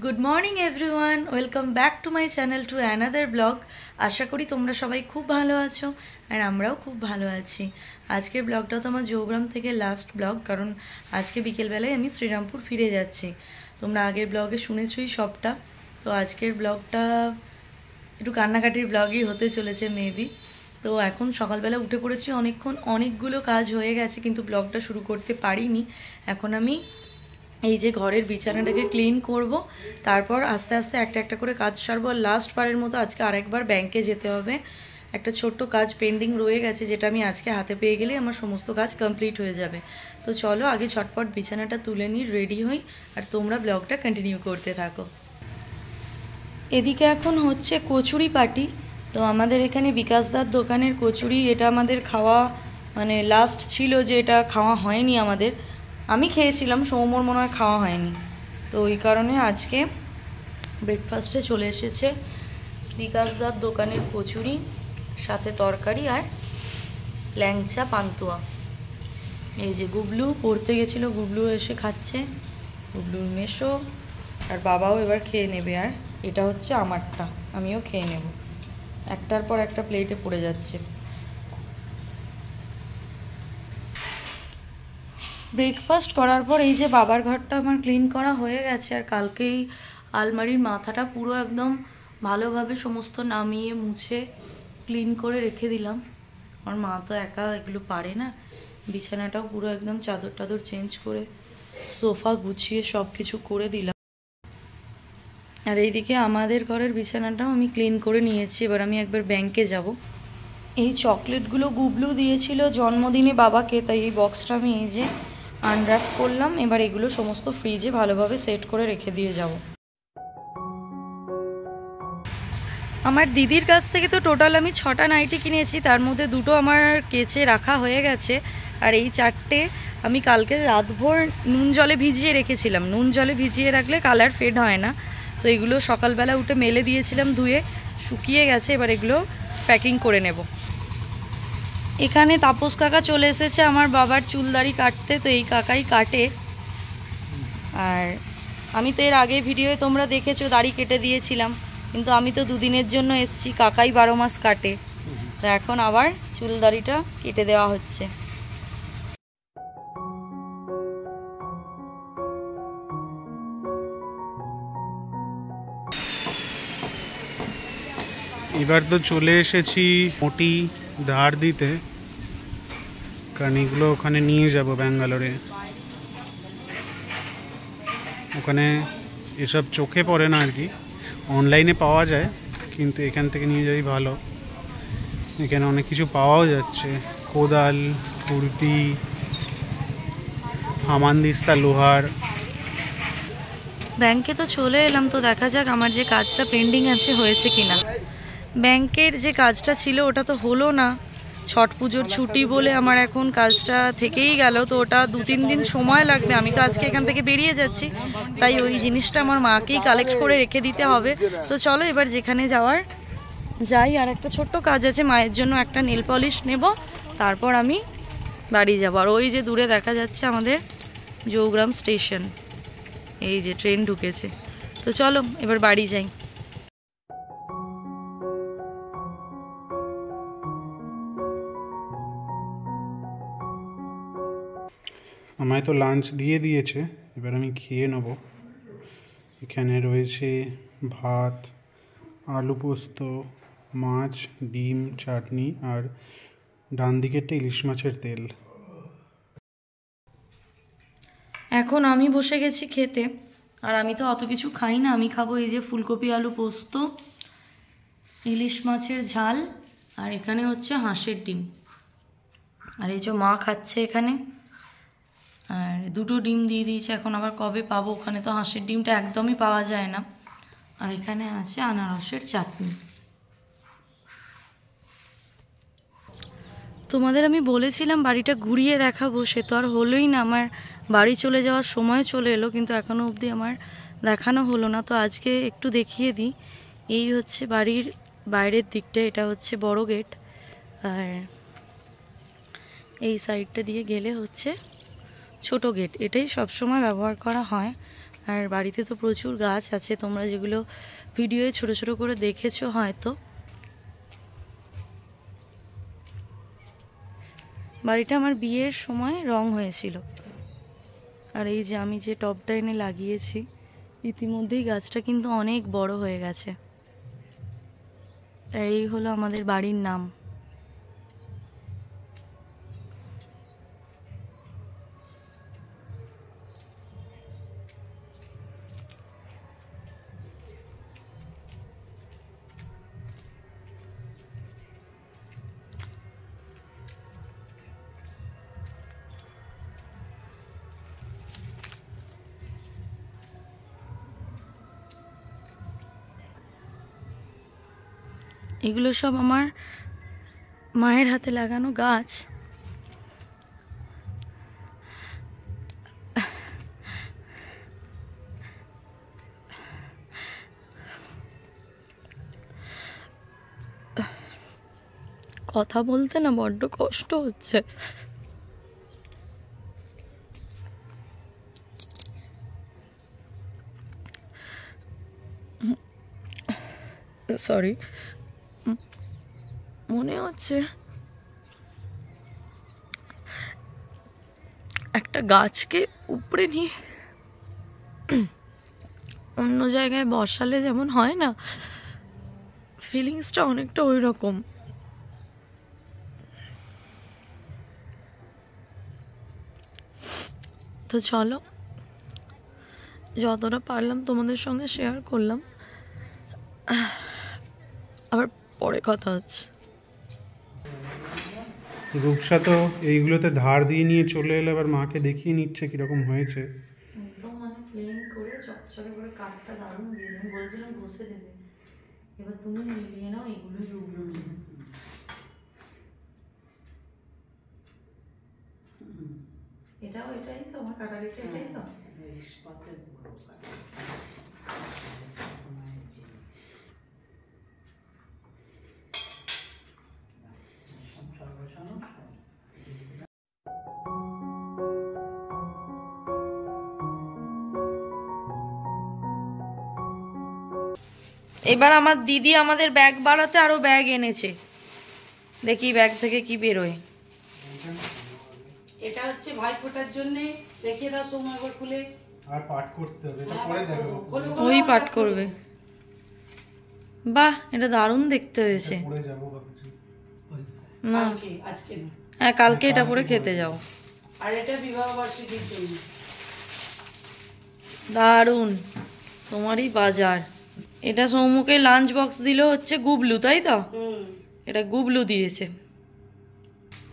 Good morning everyone, welcome back to my channel to another blog. আশা করি তোমরা সবাই খুব ভালো আছো আর আমরাও খুব ভালো আছি। আজকের ব্লগটাও তো আমার জৌগ্রাম থেকে লাস্ট ব্লগ, কারণ আজকে বিকেলবেলায় আমি শ্রীরামপুর ফিরে যাচ্ছি। তোমরা আগের ব্লগে শুনেছই সবটা। তো আজকের ব্লগটা একটু কান্নাকাটির ব্লগই হতে চলেছে মেবি। তো এখন সকালবেলা উঠে পড়েছি, অনেকগুলো কাজ হয়ে গেছে, কিন্তু ব্লগটা শুরু করতে পারিনি। এখন আমি এই যে ঘরের বিছানাটাকে ক্লিন করব, তারপর আস্তে আস্তে একটা একটা করে কাজ সারবো। আর লাস্ট বারের মতো আজকে আরেকবার ব্যাংকে যেতে হবে। একটা ছোট্ট কাজ পেন্ডিং রয়ে গেছে, যেটা আমি আজকে হাতে পেয়ে গেলেই আমার সমস্ত কাজ কমপ্লিট হয়ে যাবে। তো চলো আগে ঝটপট বিছানাটা তুলে নিই, রেডি হই, আর তোমরা ব্লগটা কন্টিনিউ করতে থাকো। এদিকে এখন হচ্ছে কচুরি পার্টি। তো আমাদের এখানে বিকাশদার দোকানের কচুরি, এটা আমাদের খাওয়া মানে লাস্ট ছিল, যে এটা খাওয়া হয়নি আমাদের। আমি খেয়েছিলাম, সৌম্যর মনে হয় খাওয়া হয়নি। তো ওই কারণে আজকে ব্রেকফাস্টে চলে এসেছে বিকাশদার দোকানের কচুরি, সাথে তরকারি আর ল্যাংচা পান্তুয়া। এই যে গুবলু পড়তে গেছিলো, গুবলু এসে খাচ্ছে, গুবলুর মেশো আর বাবাও এবার খেয়ে নেবে। আর এটা হচ্ছে আমারটা, আমিও খেয়ে নেব। একটার পর একটা প্লেটে পড়ে যাচ্ছে। ব্রেকফাস্ট করার পর এই যে বাবার ঘরটা আমার ক্লিন করা হয়ে গেছে। আর কালকেই আলমারির মাথাটা পুরো একদম ভালোভাবে সমস্ত নামিয়ে মুছে ক্লিন করে রেখে দিলাম। আমার মা তো একা এগুলো পারে না। বিছানাটাও পুরো একদম চাদর টাদর চেঞ্জ করে সোফা গুছিয়ে সব কিছু করে দিলাম। আর এইদিকে আমাদের ঘরের বিছানাটাও আমি ক্লিন করে নিয়েছি। এবার আমি একবার ব্যাংকে যাব। এই চকলেটগুলো গুবলু দিয়েছিল জন্মদিনে বাবাকে, তাই এই বক্সটা আমি এই যে আনর্যাপ করলাম। এবার এগুলো সমস্ত ফ্রিজে ভালোভাবে সেট করে রেখে দিয়ে যাব। আমার দিদির কাছ থেকে তো টোটাল আমি 6টা নাইটি কিনেছি, তার মধ্যে 2টো আমার কেচে রাখা হয়ে গেছে। আর এই 4টে আমি কালকে রাতভর নুন জলে ভিজিয়ে রেখেছিলাম। নুন জলে ভিজিয়ে রাখলে কালার ফেড হয় না। তো এগুলো সকালবেলা উঠে মেলে দিয়েছিলাম, ধুয়ে শুকিয়ে গেছে। এবার এগুলো প্যাকিং করে নেব। এখানে তাপস কাকা চলে এসেছে আমার বাবার চুলদাড়ি কাটতে। তো এই কাকাই কাটে। আর আমি তো এর আগে ভিডিওয়ে তোমরা দেখেছো দাড়ি কেটে দিয়েছিলাম, কিন্তু আমি তো দুদিনের জন্য এসেছি, কাকাই 12 মাস কাটে। তো এখন আবার চুলদাড়িটা কেটে দেওয়া হচ্ছে। এবার তো চলে এসেছি মোটি ধার দিতে, কারণ এগুলো ওখানে নিয়ে যাব ব্যাঙ্গালোরে। ওখানে এসব চোখে পড়ে না আর কি, অনলাইনে পাওয়া যায়, কিন্তু এখান থেকে নিয়ে যাই ভালো। এখানে অনেক কিছু পাওয়াও যাচ্ছে, কোদাল, খুরপি, হামানদিস্তা, লোহার। ব্যাংকে তো চলে এলাম, তো দেখা যাক আমার যে কাজটা পেন্ডিং আছে হয়েছে কিনা। ব্যাংকের যে কাজটা ছিল ওটা তো হলো না। ছট পুজোর ছুটি বলে আমার এখন কাজটা থেকেই গেল। তো ওটা 2-3 দিন সময় লাগবে। আমি তো আজকে এখান থেকে বেরিয়ে যাচ্ছি, তাই ওই জিনিসটা আমার মাকেই কালেক্ট করে রেখে দিতে হবে। তো চলো এবার যেখানে যাওয়ার যাই। আর একটা ছোট্ট কাজ আছে, মায়ের জন্য একটা নেল পলিশ নেব, তারপর আমি বাড়ি যাব। আর ওই যে দূরে দেখা যাচ্ছে আমাদের জৌগ্রাম স্টেশন, এই যে ট্রেন ঢুকেছে। তো চলো এবার বাড়ি যাই। আমায় তো লাঞ্চ দিয়ে দিয়েছে, এবার আমি খেয়ে নেব। এখানে রয়েছে ভাত, আলু পোস্ত, মাছ, ডিম, চাটনি, আর ডান দিকেরটা ইলিশ মাছের তেল। এখন আমি বসে গেছি খেতে। আর আমি তো অত কিছু খাই না, আমি খাবো এই যে ফুলকপি আলু পোস্ত, ইলিশ মাছের ঝাল, আর এখানে হচ্ছে হাঁসের ডিম। আর এই যে মা খাচ্ছে এখানে, আর 2টো ডিম দিয়ে দিয়েছে। এখন আবার কবে পাবো, ওখানে তো হাঁসের ডিমটা একদমই পাওয়া যায় না। আর এখানে আছে আনারসের চাটনি। তোমাদের আমি বলেছিলাম বাড়িটা ঘুরিয়ে দেখাবো, সে তো আর হলোই না। আমার বাড়ি চলে যাওয়ার সময় চলে এলো, কিন্তু এখনও অবধি আমার দেখানো হলো না। তো আজকে একটু দেখিয়ে দিই। এই হচ্ছে বাড়ির বাইরের দিকটা, এটা হচ্ছে বড় গেট। আর এই সাইডটা দিয়ে গেলে হচ্ছে ছোট গেট। এটাই সবসময় ব্যবহার করা হয়। আর বাড়িতে তো প্রচুর গাছ আছে, তোমরা যেগুলো ভিডিওয়ে ছোট ছোট করে দেখেছো হয়তো। বাড়িটা আমার বিয়ের সময় রং হয়েছিল। আর এই যে আমি যে টবটা এনে লাগিয়েছি, ইতিমধ্যেই গাছটা কিন্তু অনেক বড় হয়ে গেছে। এই হলো আমাদের বাড়ির নাম। এগুলো সব আমার মায়ের হাতে লাগানো গাছ। কথা বলতে না বড্ড কষ্ট হচ্ছে। সরি, মনে হচ্ছে একটা গাছকে উপরে নিয়ে অন্য জায়গায় বসালে যেমন হয় না, ফিলিংসটা অনেকটা ওই রকম। তো চলো, যতটা পারলাম তোমাদের সঙ্গে শেয়ার করলাম, আবার পরে কথা হচ্ছে। রূপসা তো এইগুলোতে ধার দিয়ে নিয়ে চলে এলো, এবার মাকে দেখিয়ে নিচ্ছে কিরকম হয়েছে। একদম মানে প্লেন করে চকচকে করে কাঠটা দারুণ দিয়ে, আমি বলছিলাম ঘষে দেবে, এবার তুমি মিলিয়ে নাও এগুলো রূপগুলো। এটাও এটাই তো আমার কাটারিটা, এটাই তো। এবার আমার দিদি আমাদের ব্যাগ বাড়াতে আরো ব্যাগ এনেছে, দেখি ব্যাগ থেকে কি বেরোয়। এটা হচ্ছে ভাইফোঁটার জন্য, দেখিয়ে দাও সময় করে খুলে। আর পাঠ করতে হবে, এটা পরে দেখাবো। ওই পাঠ করবে। বাহ, এটা দারুণ দেখতে হয়েছে। পরে যাবো ভাবছি। না, আজকে না, হ্যাঁ কালকে এটা পরে খেতে যাও। আর এটা বিবাহ বার্ষিকীর জন্য। দারুণ, তোমারই বাজার। এটা সৌমুকে লাঞ্চ বক্স দিল হচ্ছে গুবলু, তাই তো? এটা গুবলু দিয়েছে।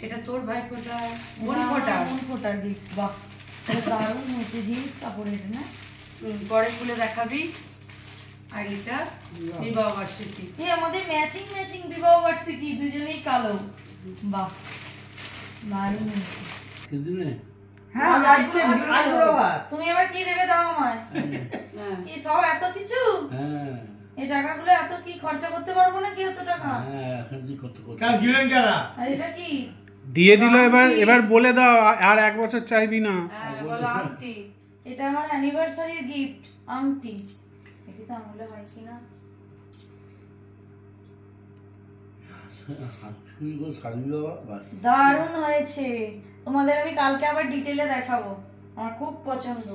এটা তোর ভাইফোঁটা, ফোটার গিফট। বাহ, দারুণ হয়েছে জিন্স কাপড়ের না? পরে খুলে দেখাবি। আর এটা বিবাহ বার্ষিকী। এই আমাদের ম্যাচিং ম্যাচিং বিবাহ বার্ষিকী, দুজনেই কালো। বাহ, দারুণ হয়েছে। হ্যাঁ, আজকে তুমি এবার কি দেবে দাও আমায়। কি সব এত কিছু? এই টাকাগুলো এত কি খরচা করতে পারবো না কি? এত টাকা আর এটা কি দিয়ে দিল। এবার বলে দাও, আর 1 বছর চাইবি না। এটা আমার অ্যানিভার্সারির গিফট, আংটি। দেখি তো আঙুলে হয় কিনা। দারুণ হয়েছে। তোমাদের আমি কালকে আবার ডিটেইলে দেখাবো, আমার খুব পছন্দ।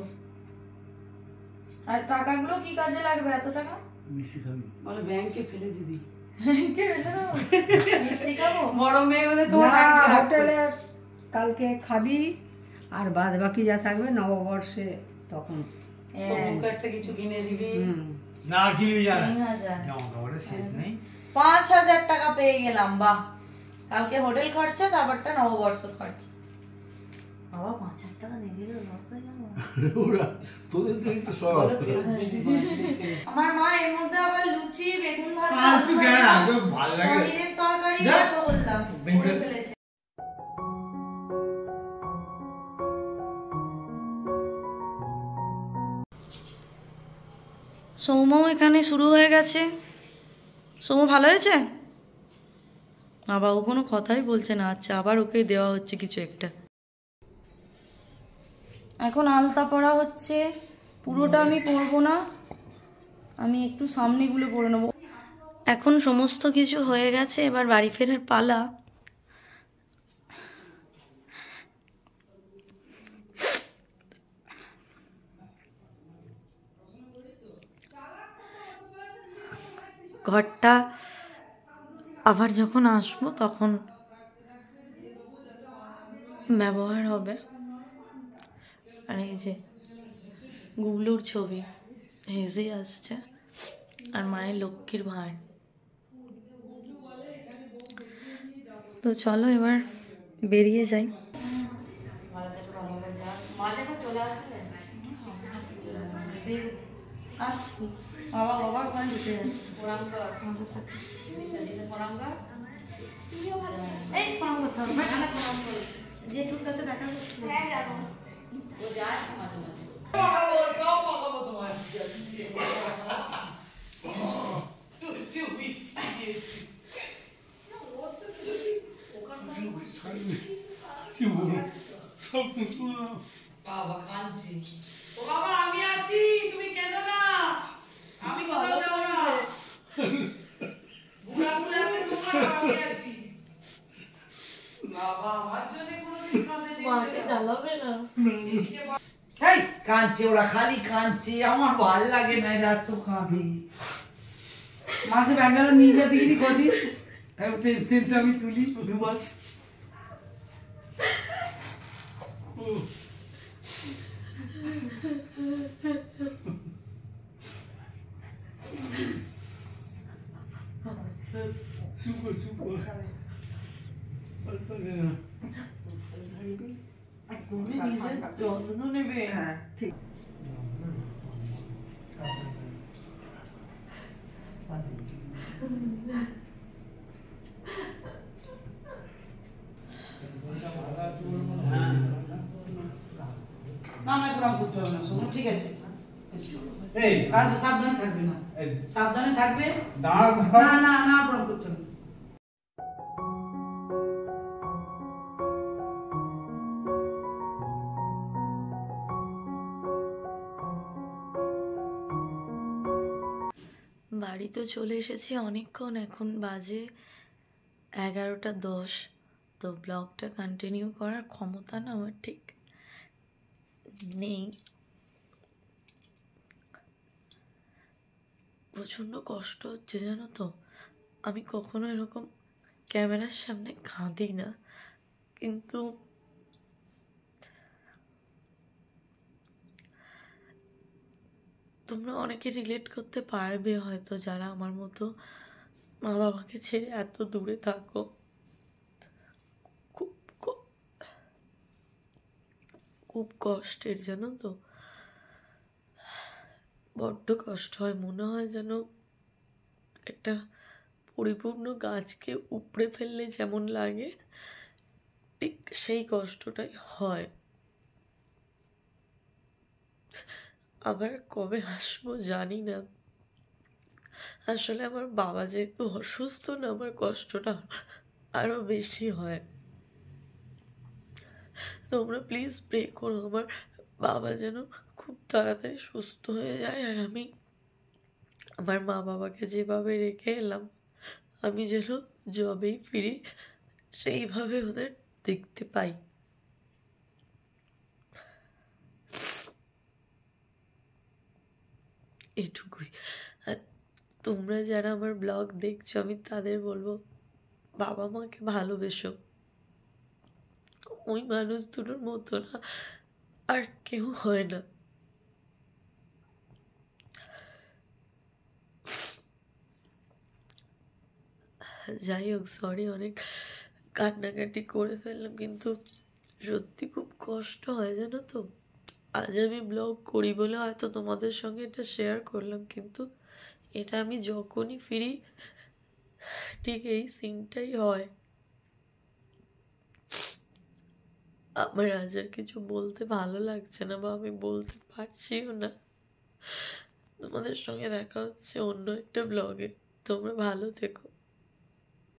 আর টাকাগুলো কি কাজে লাগবে? এত টাকা বলে ব্যাংকে ফেলে দিবি। কে ফেলে দেবো? মিষ্টি খাবো? বড় মেয়ে হলে তোমার হোটেলে কালকে খাবি, আর বাদ বাকি যা থাকবে নববর্ষে তখন একটা কিছু কিনে দিবি। না কিনে যা 5,000 টাকা পেয়ে গেলাম। বাহ, কালকে হোটেল খরচা, তারপরটা নববর্ষ খরচা। বাবা 5,000 টাকা দিয়ে দিল, লস হয়ে গেল। আমার মা এর মধ্যে আবার লুচি, বেগুন ভাজা, পনিরের তরকারি, রসগোল্লা করে ফেলেছে। সৌমও এখানে শুরু হয়ে গেছে। সৌম ভালো হয়েছে? বাবা ও কোনো কথাই বলছে না। আচ্ছা, আবার ওকে দেওয়া হচ্ছে কিছু একটা। এখন আলতা পরা হচ্ছে, পুরোটা আমি পরবো না, আমি একটু সামনেগুলো পরে নেবো। এখন সমস্ত কিছু হয়ে গেছে, এবার বাড়ি ফেরার পালা। ঘরটা আবার যখন আসবো তখন ব্যবহার হবে। আর এই যে গুবলুর ছবি হেজি আসছে, আর মায়ের লক্ষ্মীর ভাঁড়। তো চলো এবার বেরিয়ে যাই। আসছি, বাবার ওখানে ঢুকে যাচ্ছে। এই প্রণাম করতে হবে, জেঠুর কাছে দেখা করতে। হ্যাঁ যাবো। বাবা কাঁদছি, ও বাবা আমি আছি, তুমি কেঁদো না, আমি কোথাও যাবো না, বুড়া বুড়া আছে তোমার, আমি আছি। বাবা আমার জন্য কোনোদিন কাঁদে নি, মাকে জ্বালাবে না। এই কাঁদছে, ওরা খালি কাঁদছে, আমার ভাল লাগে না এরা তো কাঁদে। মাকে ব্যাঙ্গালোর নিয়ে যেতে গিয়ে কদিন পেনশনটা আমি তুলি 2 মাস। তুমি নিজের যত্ন নেবে। হ্যাঁ ঠিক। না না প্রণাম করতে হবে না, শোনো ঠিক আছে, কাজ সাবধানে থাকবে না, সাবধানে থাকবে, না না না প্রণাম করতে হবে। বাড়ি তো চলে এসেছি অনেকক্ষণ, এখন বাজে 11:10। তো ব্লগটা কন্টিনিউ করার ক্ষমতা না আমার ঠিক নেই। প্রচণ্ড কষ্ট হচ্ছে জানো তো, আমি কখনো এরকম ক্যামেরার সামনে কাঁদি না, কিন্তু তোমরা অনেকে রিলেট করতে পারবে হয়তো, যারা আমার মতো মা বাবাকে ছেড়ে এত দূরে থাকো। খুব খুব কষ্টের জানো তো, বড্ড কষ্ট হয়, মনে হয় যেন একটা পরিপূর্ণ গাছকে উপড়ে ফেললে যেমন লাগে ঠিক সেই কষ্টটাই হয়। আবার কবে আসবো জানি না। আসলে আমার বাবা যেহেতু অসুস্থ না, আমার কষ্টটা আরো বেশি হয়। তোমরা প্লিজ প্রে করো আমার বাবা যেন খুব তাড়াতাড়ি সুস্থ হয়ে যায়, আর আমি আমার মা বাবাকে যেভাবে রেখে এলাম আমি যেন যবেই ফিরি সেইভাবে ওদের দেখতে পাই। এটুকুই। আর তোমরা যারা আমার ব্লগ দেখছো, আমি তাদের বলবো বাবা মাকে ভালোবেসো, ওই মানুষ দুটোর মতো না আর কেউ হয় না। যাই হোক, সরি অনেক কান্নাকাটি করে ফেললাম, কিন্তু সত্যি খুব কষ্ট হয় জানো তো। আজ আমি ব্লগ করি বলে হয়তো তোমাদের সঙ্গে এটা শেয়ার করলাম, কিন্তু এটা আমি যখনই ফিরি ঠিক এই সিনটাই হয়। আমার আজ আর কিছু বলতে ভালো লাগছে না, বা আমি বলতে পারছিও না। তোমাদের সঙ্গে দেখা হচ্ছে অন্য একটা ব্লগে। তোমরা ভালো থেকো।